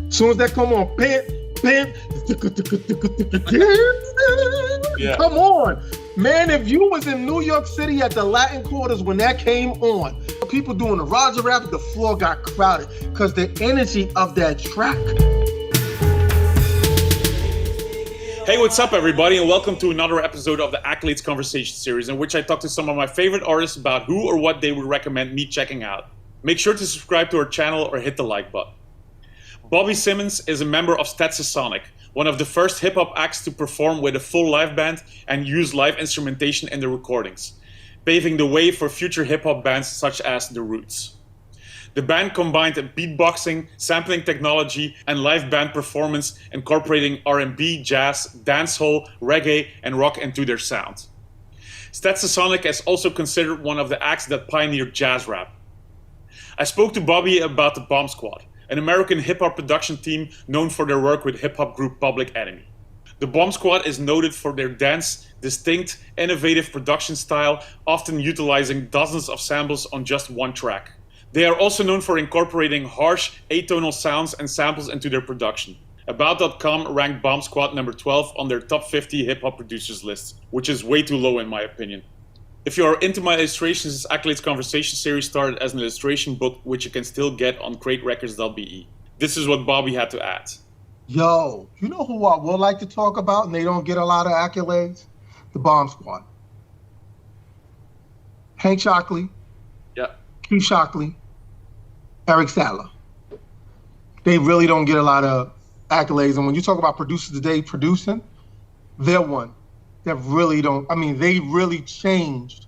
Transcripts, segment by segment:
As soon as that come on, bam, bam, Yeah. come on. Man, if you was in New York City at the Latin Quarters when that came on, people doing the Roger Rabbit, the floor got crowded because the energy of that track. Hey, what's up, everybody, and welcome to another episode of the Accolades Conversation series, in which I talk to some of my favorite artists about who or what they would recommend me checking out. Make sure to subscribe to our channel or hit the like button. Bobby Simmons is a member of Stetsasonic, one of the first hip-hop acts to perform with a full live band and use live instrumentation in their recordings, paving the way for future hip-hop bands such as The Roots. The band combined beatboxing, sampling technology, and live band performance, incorporating R&B, jazz, dancehall, reggae, and rock into their sound. Stetsasonic is also considered one of the acts that pioneered jazz rap. I spoke to Bobby about the Bomb Squad, an American hip-hop production team known for their work with hip-hop group Public Enemy. The Bomb Squad is noted for their dense, distinct, innovative production style, often utilizing dozens of samples on just one track. They are also known for incorporating harsh, atonal sounds and samples into their production. About.com ranked Bomb Squad number 12 on their top 50 hip-hop producers list, which is way too low in my opinion. If you are into my illustrations, this Accolades Conversation series started as an illustration book, which you can still get on craterecords.be. This is what Bobby had to add. Yo, you know who I would like to talk about and they don't get a lot of accolades? The Bomb Squad. Hank Shockley, Yeah. Keith Shockley, Eric Sadler. They really don't get a lot of accolades. And when you talk about producers today producing, they're one that really don't, they really changed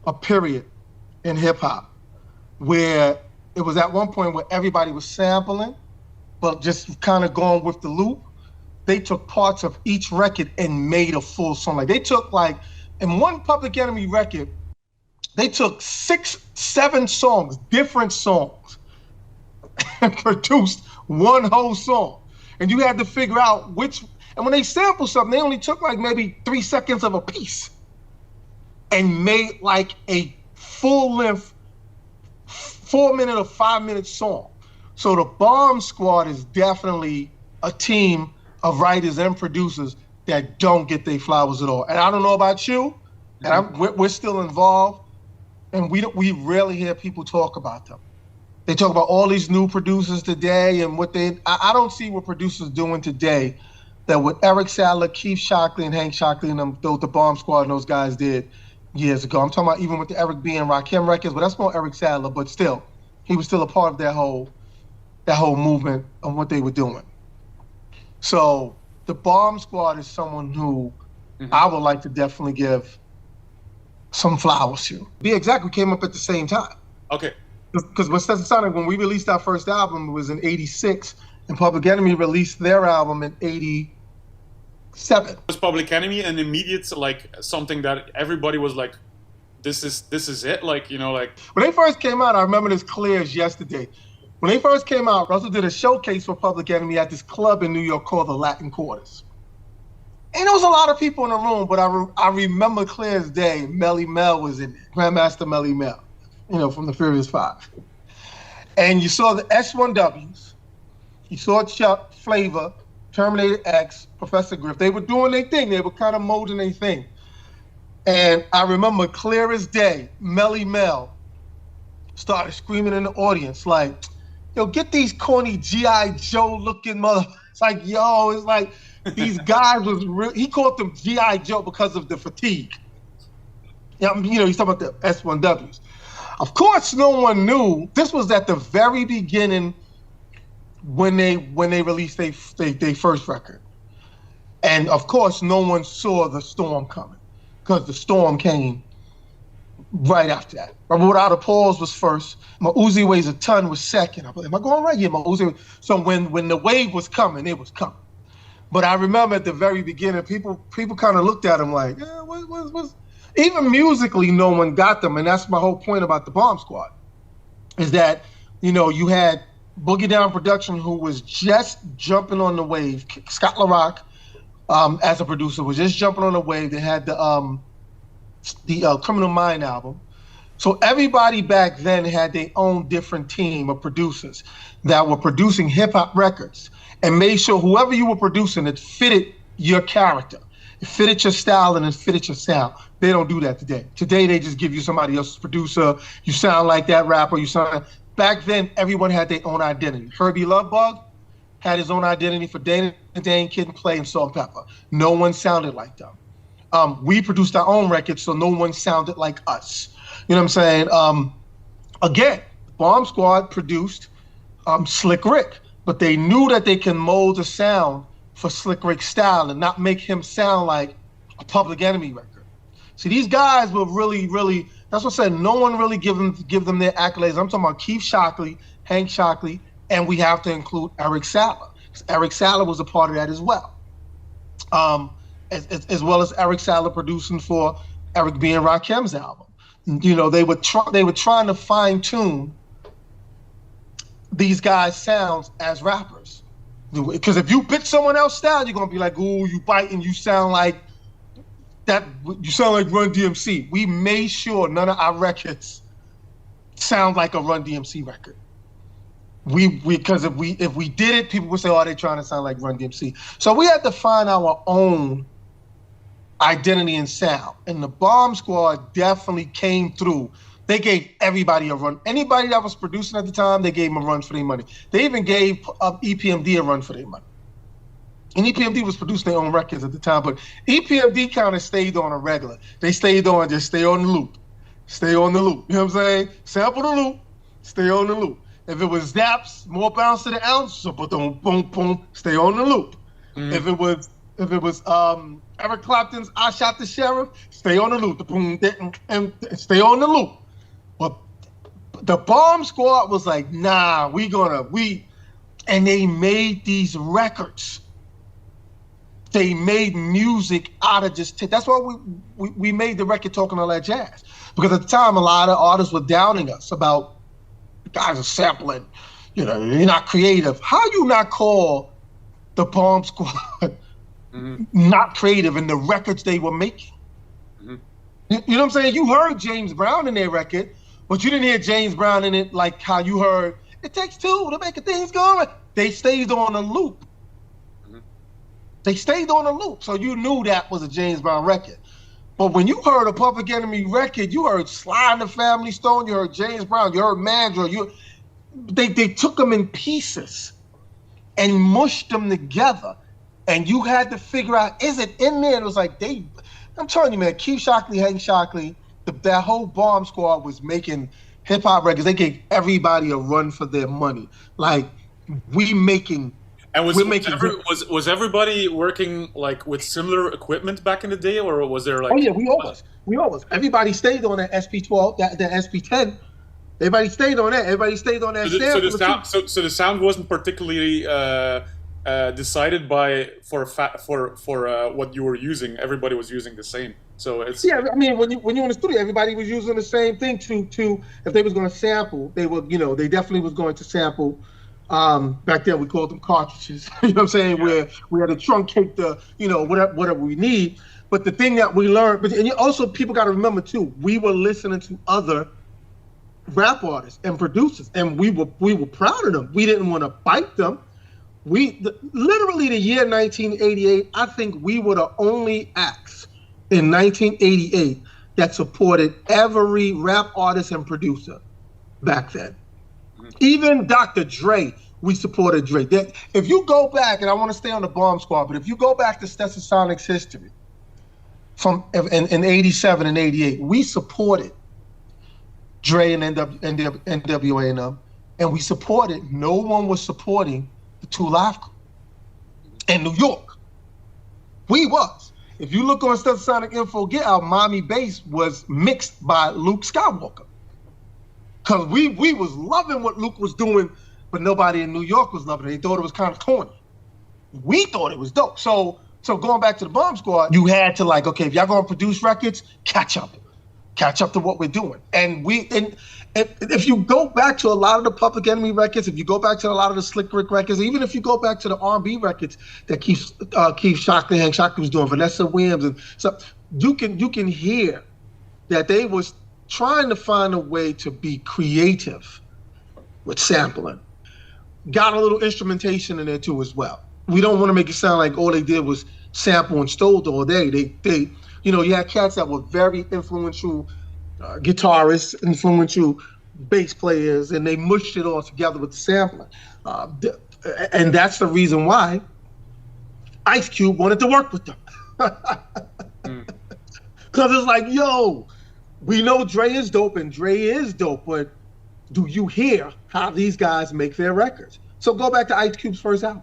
a period in hip hop where it was at one point where everybody was sampling, but just kind of going with the loop. They took parts of each record and made a full song. Like they took in one Public Enemy record, they took 6, 7 songs, different songs, and produced one whole song. And you had to figure out which, and when they sampled something, they only took maybe 3 seconds of a piece and made a full-length 4-minute or 5-minute song. So the Bomb Squad is definitely a team of writers and producers that don't get their flowers at all. And I don't know about you, and we're still involved, and we rarely hear people talk about them. They talk about all these new producers today and I don't see what producers doing today that what Eric Sadler, Keith Shockley, and Hank Shockley and the Bomb Squad and those guys did years ago. I'm talking about even with the Eric B and Rakim records, but that's more Eric Sadler, but still, he was still a part of that whole movement of what they were doing. So the Bomb Squad is someone who I would like to definitely give some flowers to. Be exact, we came up at the same time. Okay. Because with Stetsasonic, when we released our first album, it was in '86, and Public Enemy released their album in '87. Was Public Enemy an immediate something that everybody was like, this is it? When they first came out, I remember this clear as yesterday. When they first came out, Russell did a showcase for Public Enemy at this club in New York called the Latin Quarters. And there was a lot of people in the room, but I remember clear as day, Melly Mel was in there, Grandmaster Melly Mel, from the Furious Five. And you saw the S1Ws, you saw Chuck, Flavor, Terminator X, Professor Griff. They were doing their thing. They were kind of molding their thing. And I remember clear as day, Melly Mel started screaming in the audience yo, get these corny G.I. Joe looking mother. It's these guys was real. He called them G.I. Joe because of the fatigue. He's talking about the S1Ws. Of course, no one knew. This was at the very beginning when they released their first record. And of course, no one saw the storm coming because the storm came right after that. Without a Pause was first. My Uzi Weighs a Ton was second. Am I going right? Yeah, my Uzi. So when the wave was coming, it was coming. But I remember at the very beginning, people kind of looked at him like, what's even musically, no one got them. And that's my whole point about the Bomb Squad, is that, you had Boogie Down Production, who was just jumping on the wave. Scott LaRock, as a producer, was just jumping on the wave. They had the Criminal Mind album. So everybody back then had their own different team of producers that were producing hip hop records. and made sure whoever you were producing, it fitted your character. It fitted your style and it fitted your sound. They don't do that today. Today, they just give you somebody else's producer. You sound like that rapper. Back then, everyone had their own identity. Herbie Lovebug had his own identity for Dane and Dane, Kid and Play, and Salt-N-Pepa. No one sounded like them. We produced our own records, so no one sounded like us. You know what I'm saying? Again, Bomb Squad produced Slick Rick, but they knew that they can mold a sound for Slick Rick's style and not make him sound like a Public Enemy record. See, these guys were really, really, that's what I said, no one really give them their accolades. I'm talking about Keith Shockley, Hank Shockley, and we have to include Eric Saller. Eric Saller was a part of that as well. As well as Eric Saller producing for Eric B. and Rakim's album. You know, they were trying to fine tune these guys' sounds as rappers. Because if you pick someone else's style, you're gonna be like, ooh, you biting, you sound like that, you sound like Run DMC. We made sure none of our records sound like a Run DMC record. Because if we did it, people would say, oh, they're trying to sound like Run DMC. So we had to find our own identity and sound. And the Bomb Squad definitely came through. They gave everybody a run. Anybody that was producing at the time, they gave them a run for their money. They even gave EPMD a run for their money. And EPMD was producing their own records at the time, but EPMD kind of stayed on a regular. They stayed on, just stay on the loop. Stay on the loop. You know what I'm saying? Sample the loop, stay on the loop. If it was Zaps, more bounce to the ounce, so boom, boom, boom, stay on the loop. If it was Eric Clapton's I Shot the Sheriff, stay on the loop. The boom, and stay on the loop. But the Bomb Squad was like, nah, and they made these records. They made music out of just, that's why we made the record Talking All That Jazz. Because at the time, a lot of artists were downing us about, guys are sampling, you know, you're not creative. How you not call the Bomb Squad not creative in the records they were making? You know what I'm saying? You heard James Brown in their record, but you didn't hear James Brown in it like how you heard, it takes two to make things go right. They stayed on a loop. They stayed on a loop, so you knew that was a James Brown record. But when you heard a Public Enemy record, you heard Sly and the Family Stone, you heard James Brown, you heard Mandrill, they took them in pieces and mushed them together. And you had to figure out, is it in there? And it was like, I'm telling you, man, Keith Shockley, Hank Shockley, that whole Bomb Squad was making hip hop records. They gave everybody a run for their money. Like, And was everybody working like with similar equipment back in the day, or was there like? Oh yeah, we always. Everybody stayed on that SP12, that SP10. Everybody stayed on that. Everybody stayed on that. So the sound wasn't particularly decided for what you were using. Everybody was using the same. So it's I mean, when you're in the studio, everybody was using the same thing to if they was going to sample, they definitely was going to sample. Back then we called them cartridges. You know what I'm saying? Yeah. Where we had to truncate the, whatever we need. But the thing that we learned, and also people got to remember too, we were listening to other rap artists and producers, and we were proud of them. We didn't want to bite them. Literally the year 1988, I think we were the only acts in 1988 that supported every rap artist and producer back then. Even Dr. Dre, we supported Dre. If you go back, and I want to stay on the Bomb Squad, but if you go back to Stetsasonics history from in 87 and 88, we supported Dre and NWA and them, and we supported, no one was supporting the Two Live Crew in New York. We was. If you look on Stetsasonic Info, get our Mommy Bass was mixed by Luke Skywalker. Because we was loving what Luke was doing, but nobody in New York was loving it. They thought it was kind of corny. We thought it was dope. So going back to the Bomb Squad, you had to like, okay, if y'all gonna produce records, catch up to what we're doing. And if you go back to a lot of the Public Enemy records, if you go back to a lot of the Slick Rick records, even if you go back to the R&B records that Keith Shockley, Hank Shockley was doing, Vanessa Williams, and so you can hear that they was trying to find a way to be creative with sampling. got a little instrumentation in there too as well. We don't want to make it sound like all they did was sample and stole all day. They you had cats that were very influential guitarists, influential bass players, and they mushed it all together with the sampling. And that's the reason why Ice Cube wanted to work with them. Because it's like, yo, we know Dre is dope and Dre is dope, but do you hear how these guys make their records? So go back to Ice Cube's first album.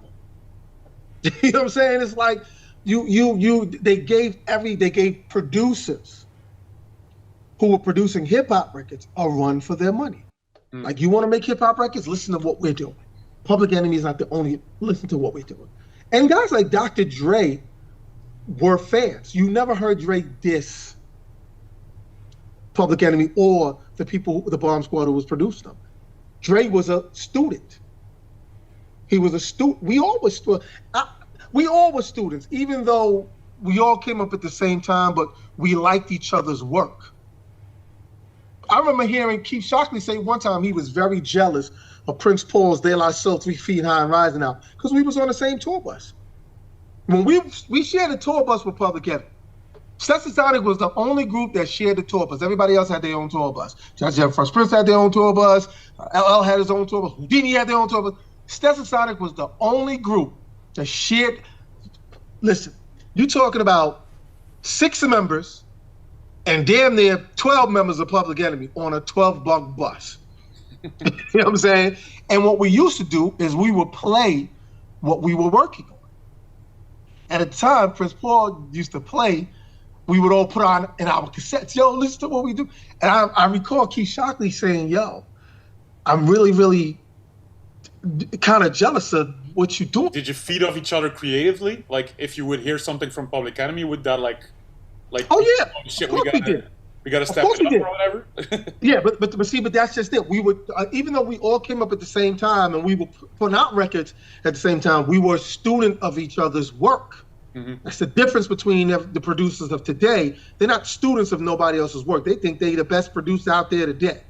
You know what I'm saying? It's like they gave producers who were producing hip hop records a run for their money. Like, you want to make hip hop records? Listen to what we're doing. Public Enemy is not the only, listen to what we're doing. And guys like Dr. Dre were fans. You never heard Dre diss Public Enemy or the people, the Bomb Squad who was producing them. Dre was a student. He was a student. We all were students, even though we all came up at the same time, but we liked each other's work. I remember hearing Keith Shockley say one time he was very jealous of Prince Paul's De La Soul 3 Feet High and Rising Out because we was on the same tour bus. When we shared a tour bus with Public Enemy. Stetsasonic was the only group that shared the tour bus. Everybody else had their own tour bus. Jazzy Jeff Fresh Prince had their own tour bus. LL had his own tour bus. Houdini had their own tour bus. Stetsasonic was the only group that shared. Listen, you're talking about 6 members and damn near 12 members of Public Enemy on a 12-bunk bus. You know what I'm saying? And what we used to do is we would play what we were working on. At the time, Prince Paul used to play, we would all put on in our cassettes, yo, listen to what we do. And I recall Keith Shockley saying, yo, I'm really, really kind of jealous of what you do. Did you feed off each other creatively? Like, if you would hear something from Public Enemy, would that like oh yeah, shit, of course we did. We got to step it up or whatever. Yeah, but see, but that's just it. We would, even though we all came up at the same time and we were putting out records at the same time, we were a student of each other's work. Mm-hmm. That's the difference between the producers of today. They're not students of nobody else's work. They think they're the best producer out there today.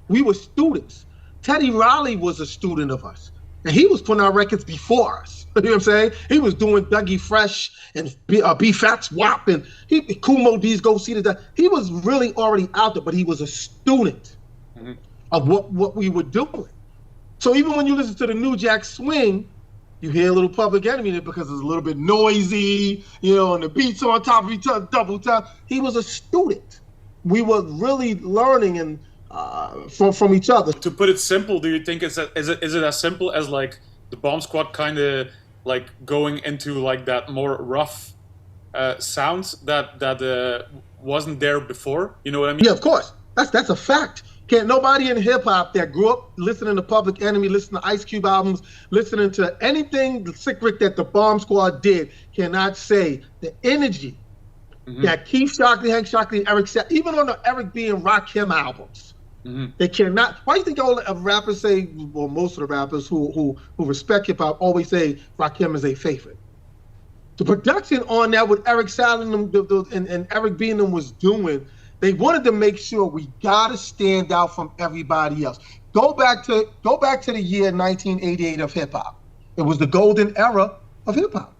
We were students. Teddy Riley was a student of us, and he was putting out records before us. You know what I'm saying? He was doing Dougie Fresh and B-Fats WAP and Kumo D's Go See the. He was really already out there, but he was a student of what we were doing. So even when you listen to the New Jack Swing, you hear a little Public Enemy in it because it's a little bit noisy, you know, and the beats on top of each other, double time. He was a student. We were really learning and from each other. To put it simple, do you think is it as simple as like the Bomb Squad kind of like going into like that more rough sounds that wasn't there before? You know what I mean? Yeah, of course. That's a fact. Can't nobody in hip hop that grew up listening to Public Enemy, listening to Ice Cube albums, listening to anything the Sick Rick that the Bomb Squad did cannot say the energy that Keith Shockley, Hank Shockley, and Eric said, even on the Eric B and Rakim albums. They cannot. Why do you think all the rappers say, well, most of the rappers who respect hip hop always say Rakim is a favorite? The production on that with Eric Salin and Eric B and them was doing, they wanted to make sure we gotta stand out from everybody else. Go back to the year 1988 of hip hop. It was the golden era of hip hop.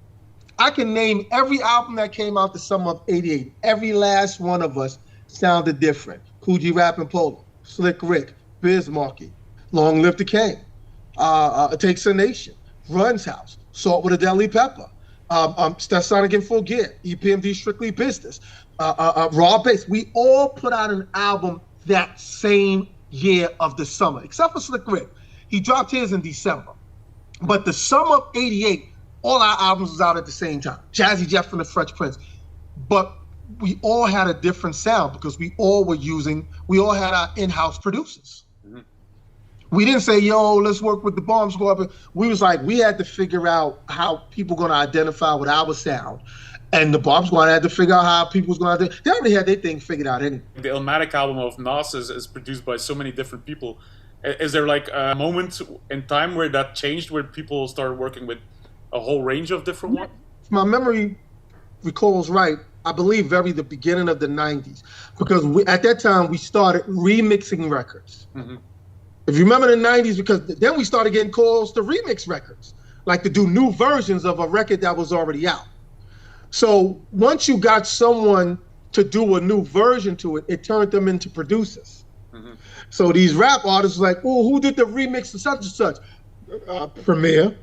I can name every album that came out the summer of '88. Every last one of us sounded different. Kool G Rap and Polo, Slick Rick, Biz Markie, Long Live the King, It Takes a Nation, Run's House, Salt with a Deadly Pepper, Stetsasonic in Full Gear, EPMD Strictly Business, Raw Bass. We all put out an album that same year of the summer, except for Slick Rick. He dropped his in December. But the summer of '88, all our albums was out at the same time. Jazzy Jeff and the Fresh Prince. But we all had a different sound because we all had our in-house producers. We didn't say, yo, let's work with the Bomb Squad. We was like, we had to figure out how people gonna identify with our sound. And the Bomb Squad had to figure out how people was gonna identify. They already had their thing figured out anyway. The Illmatic album of Nas is produced by so many different people. Is there like a moment in time where that changed, where people started working with a whole range of different ones? If my memory recalls right, I believe the beginning of the 90s, because at that time we started remixing records. If you remember the 90s, because then we started getting calls to remix records, like to do new versions of a record that was already out. So once you got someone to do a new version to it, it turned them into producers. Mm-hmm. So these rap artists were like, oh, who did the remix of such and such? Premier.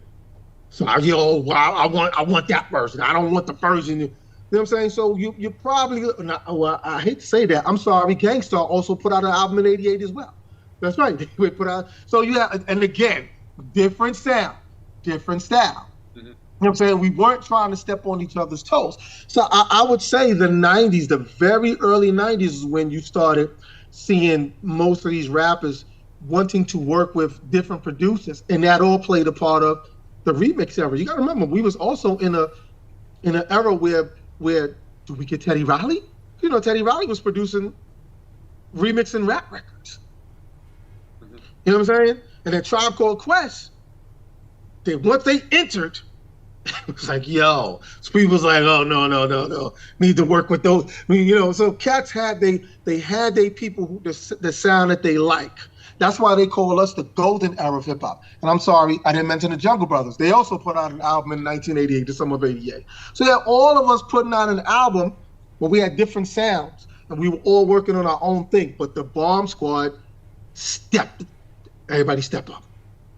So I want that version. I don't want the version. You know what I'm saying? So you probably, well, I hate to say that. I'm sorry, Gangstar also put out an album in '88 as well. That's right. They put out. So you have, and again, different sound, different style. Mm-hmm. You know what I'm saying? We weren't trying to step on each other's toes. So I would say the 90s, the very early 90s is when you started seeing most of these rappers wanting to work with different producers, and that all played a part of the remix era. You got to remember, we was also in an era where do we get Teddy Riley? You know, Teddy Riley was producing remixing rap records. Mm-hmm. You know what I'm saying? And that Tribe Called Quest, once they entered, it was like, yo. So people was like, oh, no. Need to work with those. I mean, you know, so cats had they had their people, the sound that they like. That's why they call us the golden era of hip hop. And I'm sorry, I didn't mention the Jungle Brothers. They also put out an album in 1988, the summer of '88. So yeah, all of us putting out an album where we had different sounds and we were all working on our own thing. But the Bomb Squad everybody stepped up.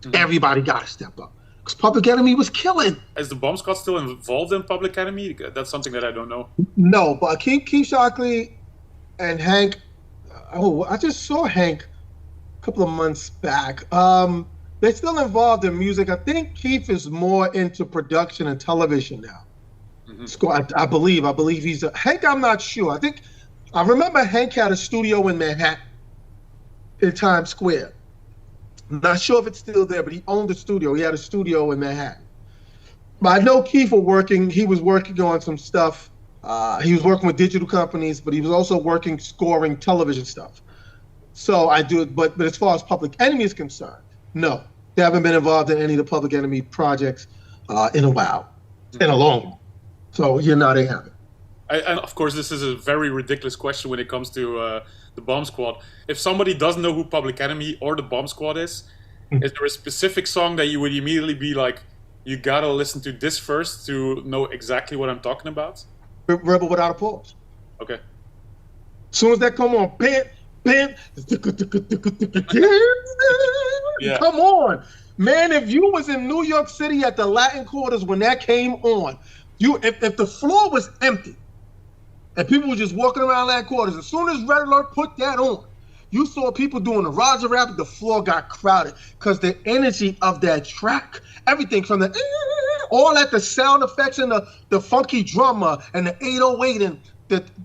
Mm-hmm. Everybody got to step up. Because Public Enemy was killing. Is the Bomb Squad still involved in Public Enemy? That's something that I don't know. No, but Keith Shockley and Hank, I just saw Hank a couple of months back. They're still involved in music. I think Keith is more into production and television now. Mm-hmm. I believe he's Hank. I'm not sure. I remember Hank had a studio in Manhattan, in Times Square. I'm not sure if it's still there, but he owned a studio. He had a studio in Manhattan. But I know Keith was working on some stuff. He was working with digital companies, but he was also scoring television stuff. So I do it, but as far as Public Enemy is concerned, no, they haven't been involved in any of the Public Enemy projects in a while, in a long while. So they haven't. And of course, this is a very ridiculous question when it comes to the Bomb Squad. If somebody doesn't know who Public Enemy or the Bomb Squad is there a specific song that you would immediately be like, you gotta listen to this first to know exactly what I'm talking about? Rebel Without a Pause. Okay. As soon as that come on, bam. Yeah. Come on, man! If you was in New York City at the Latin Quarters when that came on, if the floor was empty and people were just walking around Latin Quarters, as soon as Red Alert put that on, you saw people doing the Roger Rabbit. The floor got crowded because the energy of that track, everything from all that, the sound effects and the funky drummer and the 808 and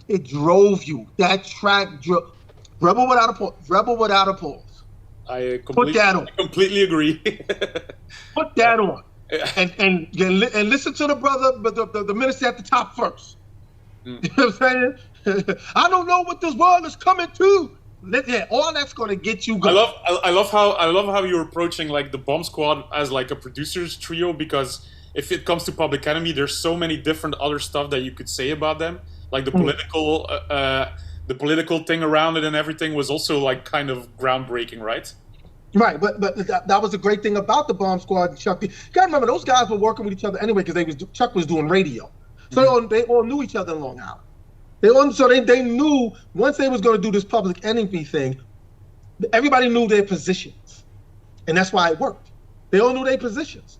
it drove you. That track drove. Rebel Without a Pause. I completely agree. Put that on, and listen to the brother, but the minister at the top first. You know what I'm saying? I don't know what this world is coming to. Yeah, all that's going to get you going. I love how you're approaching like the Bomb Squad as like a producers trio, because if it comes to Public Enemy, there's so many different other stuff that you could say about them, like the political. The political thing around it and everything was also like kind of groundbreaking, right? Right, but that was the great thing about the Bomb Squad and Chuck. You gotta remember, those guys were working with each other anyway because Chuck was doing radio, so they all knew each other in Long Island. They knew once they was going to do this Public Enemy thing, everybody knew their positions, and that's why it worked. They all knew their positions.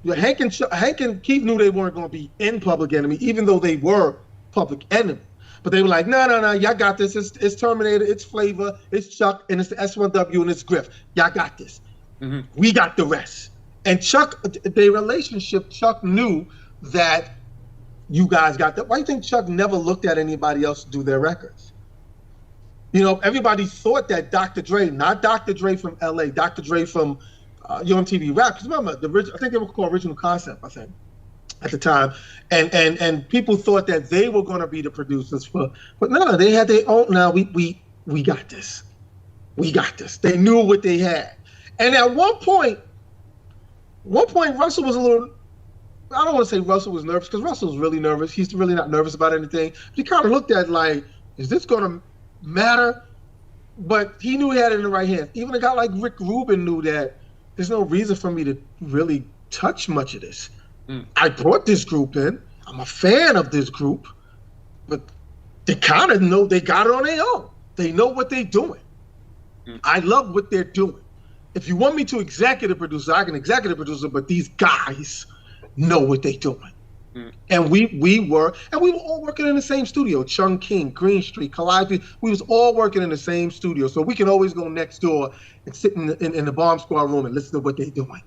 Hank and Keith knew they weren't going to be in Public Enemy, even though they were Public Enemy. But they were like, no, y'all got this. It's Terminator, it's Flavor, it's Chuck, and it's the S1W, and it's Griff. Y'all got this. Mm-hmm. We got the rest. And Chuck, their relationship, Chuck knew that you guys got that. Why do you think Chuck never looked at anybody else do their records? You know, everybody thought that Dr. Dre, not Dr. Dre from LA, Dr. Dre from UMTV Rap. Because remember, I think they were called Original Concept, I think, at the time, and people thought that they were going to be the producers but no, they had their own. Now we got this, They knew what they had, and at one point Russell was a little. I don't want to say Russell was nervous because Russell was really nervous. He's really not nervous about anything. But he kind of looked at like, is this going to matter? but he knew he had it in the right hands. Even a guy like Rick Rubin knew that there's no reason for me to really touch much of this. I brought this group in. I'm a fan of this group, but they kind of know they got it on their own. They know what they're doing. I love what they're doing. If you want me to executive produce, I can executive produce it, but these guys know what they're doing. And we were all working in the same studio. Chung King, Green Street, Calliope. We was all working in the same studio. So we can always go next door and sit in the bomb squad room and listen to what they're doing.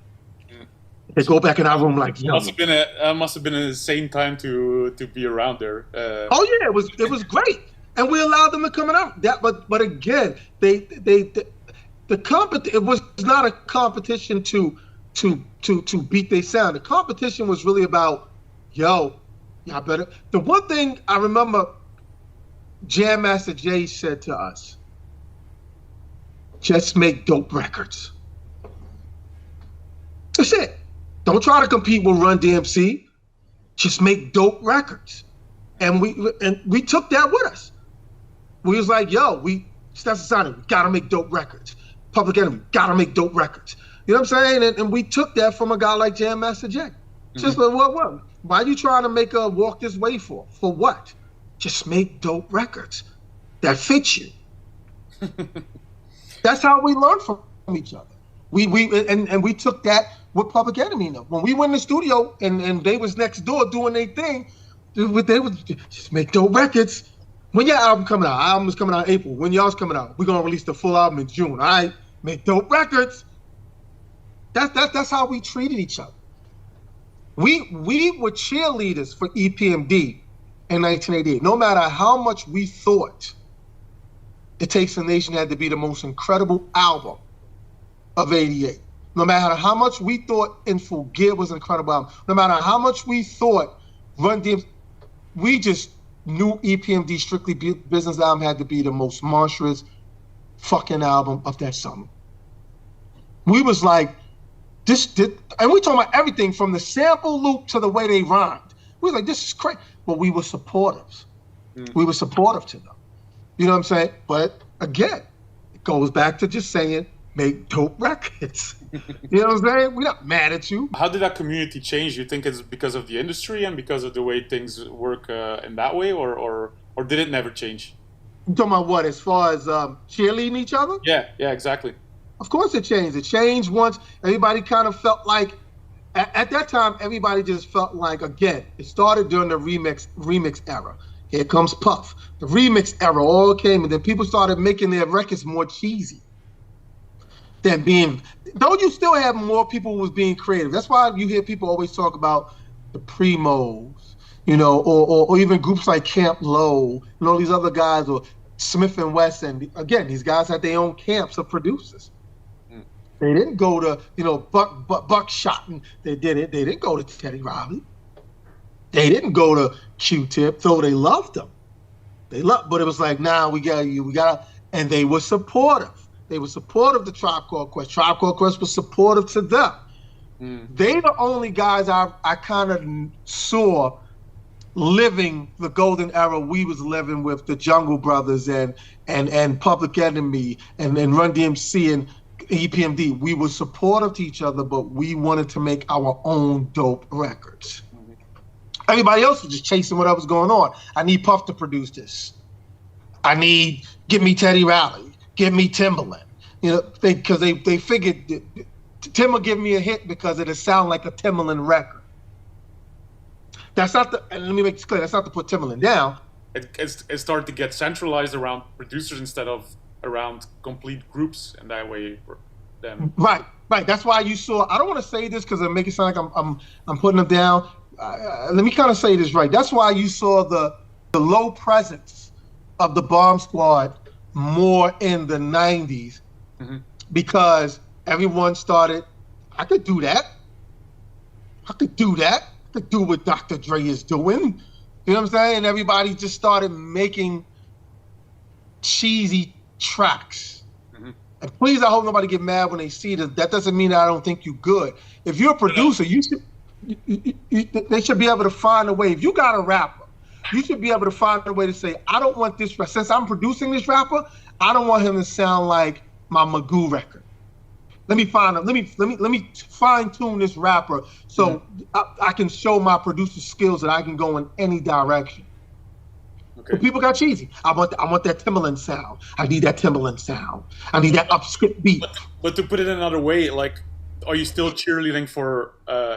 They go back in our room like, yo. Must have been an insane time to be around there. Oh yeah, it was great. And we allowed them to come out. But again, it was not a competition to beat their sound. The competition was really about, yo, y'all better. The one thing I remember Jam Master Jay said to us, just make dope records. That's it. Don't try to compete with Run DMC. Just make dope records. And we took that with us. We was like, yo, Stetsasonic, we gotta make dope records. Public Enemy, gotta make dope records. You know what I'm saying? And we took that from a guy like Jam Master Jay. Just like, what? Why are you trying to make a walk this way for? For what? Just make dope records that fit you. That's how we learn from each other. We took that with Public Enemy. When we went in the studio and they was next door doing their thing, they would just make dope records. When your album coming out? Our album is coming out in April. When y'all's coming out? We're gonna release the full album in June. All right, make dope records. That's how we treated each other. We were cheerleaders for EPMD in 1988. No matter how much we thought It Takes a Nation had to be the most incredible album of '88. No matter how much we thought In Full Gear was an incredible album, no matter how much we thought Run DMC, we just knew EPMD Strictly Business album had to be the most monstrous fucking album of that summer. We was like, and we talking about everything from the sample loop to the way they rhymed. We was like, this is crazy. But we were supportive. We were supportive to them. You know what I'm saying? But again, it goes back to just saying, make dope records. You know what I'm saying? We're not mad at you. How did that community change? You think it's because of the industry and because of the way things work in that way, or did it never change? You talking about what, as far as cheerleading each other? Yeah, exactly. Of course it changed. It changed once everybody kind of felt like, at that time, everybody just felt like, again, it started during the remix era. Here comes Puff. The remix era all came, and then people started making their records more cheesy. Though you still have more people who was being creative. That's why you hear people always talk about the Primos, you know, or even groups like Camp Low and all these other guys, or Smith and Wesson. Again, these guys had their own camps of producers. They didn't go to, you know, Buckshot, and they didn't go to Teddy Riley. They didn't go to Q-Tip, though they loved them. But it was like, nah, we got, and they were supportive. They were supportive to Tribe Called Quest. Tribe Called Quest was supportive to them. They the only guys I kind of saw living the golden era we was living with, the Jungle Brothers and Public Enemy and Run DMC and EPMD. We were supportive to each other, but we wanted to make our own dope records. Everybody else was just chasing whatever was going on. I need Puff to produce this. Give me Teddy Riley. Give me Timbaland. You know, because they figured Tim will give me a hit because it'll sound like a Timbaland record. That's not and let me make this clear, that's not to put Timbaland down. It started to get centralized around producers instead of around complete groups, and that way them. Right. That's why you saw, I don't want to say this because it make it sound like I'm putting them down. Let me kind of say this right. That's why you saw the low presence of the Bomb Squad more in the 90s, because everyone started, I could do what Dr. Dre is doing. You know what I'm saying? And everybody just started making cheesy tracks. And please, I hope nobody get mad when they see this. That doesn't mean that I don't think you good. If you're a producer, they should be able to find a way. If you got a rapper, you should be able to find a way to say, I don't want this, since I'm producing this rapper, I don't want him to sound like my Magoo record. Let me find him. Let me fine tune this rapper so I can show my producer skills that I can go in any direction. Okay. But people got cheesy. I want that Timbaland sound. I need that Timbaland sound. I need that upscript beat. But to put it another way, like, are you still cheerleading for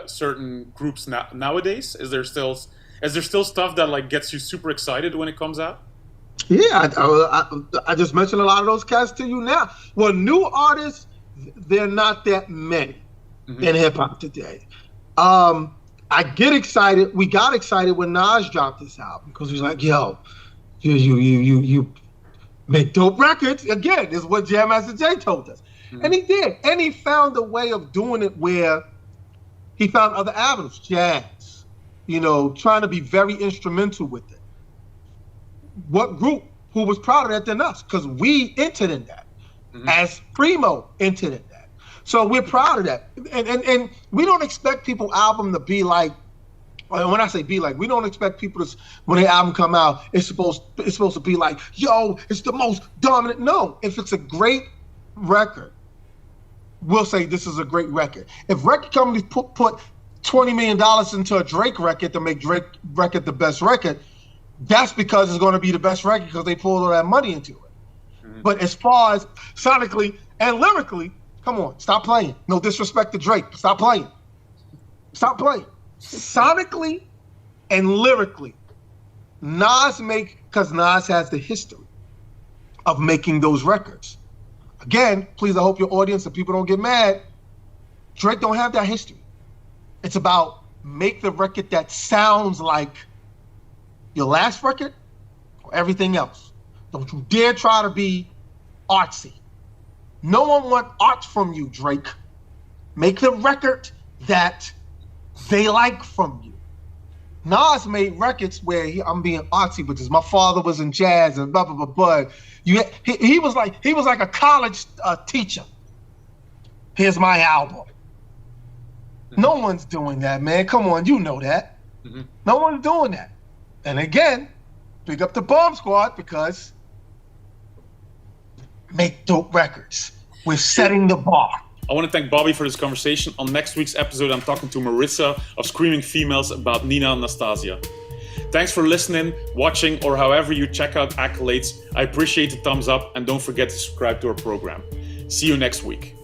certain groups nowadays? Is there still stuff that like gets you super excited when it comes out? Yeah, I just mentioned a lot of those cats to you now. Well, new artists, they're not that many in hip hop today. I get excited. We got excited when Nas dropped this album because he was like, "Yo, you make dope records." Again, is what Jam Master Jay told us, and he did. And he found a way of doing it where he found other avenues, jazz, trying to be very instrumental with it. What group who was prouder of that than us? Because we entered in that, as Primo entered in that. So we're proud of that, and we don't expect people's album to be like. When I say be like, we don't expect people to, when their album come out, it's supposed to be like, yo, it's the most dominant. No, if it's a great record, we'll say this is a great record. If record companies put $20 million into a Drake record to make Drake record the best record, that's because it's going to be the best record because they pulled all that money into it. But as far as sonically and lyrically, come on, stop playing. No disrespect to Drake. Stop playing. Stop playing. Sonically and lyrically, because Nas has the history of making those records. Again, please, I hope your audience and people don't get mad. Drake don't have that history. It's about make the record that sounds like your last record or everything else. Don't you dare try to be artsy. No one wants art from you, Drake. Make the record that they like from you. Nas made records where I'm being artsy, because my father was in jazz and blah blah blah. But he was like a college teacher. Here's my album. No one's doing that, man. Come on, you know that. No one's doing that. And again, big up the Bomb Squad, because make dope records. We're setting the bar. I want to thank Bobby for this conversation. On next week's episode, I'm talking to Marissa of Screaming Females about Nina and Nastasia. Thanks for listening, watching, or however you check out Accolades. I appreciate the thumbs up, and don't forget to subscribe to our program. See you next week.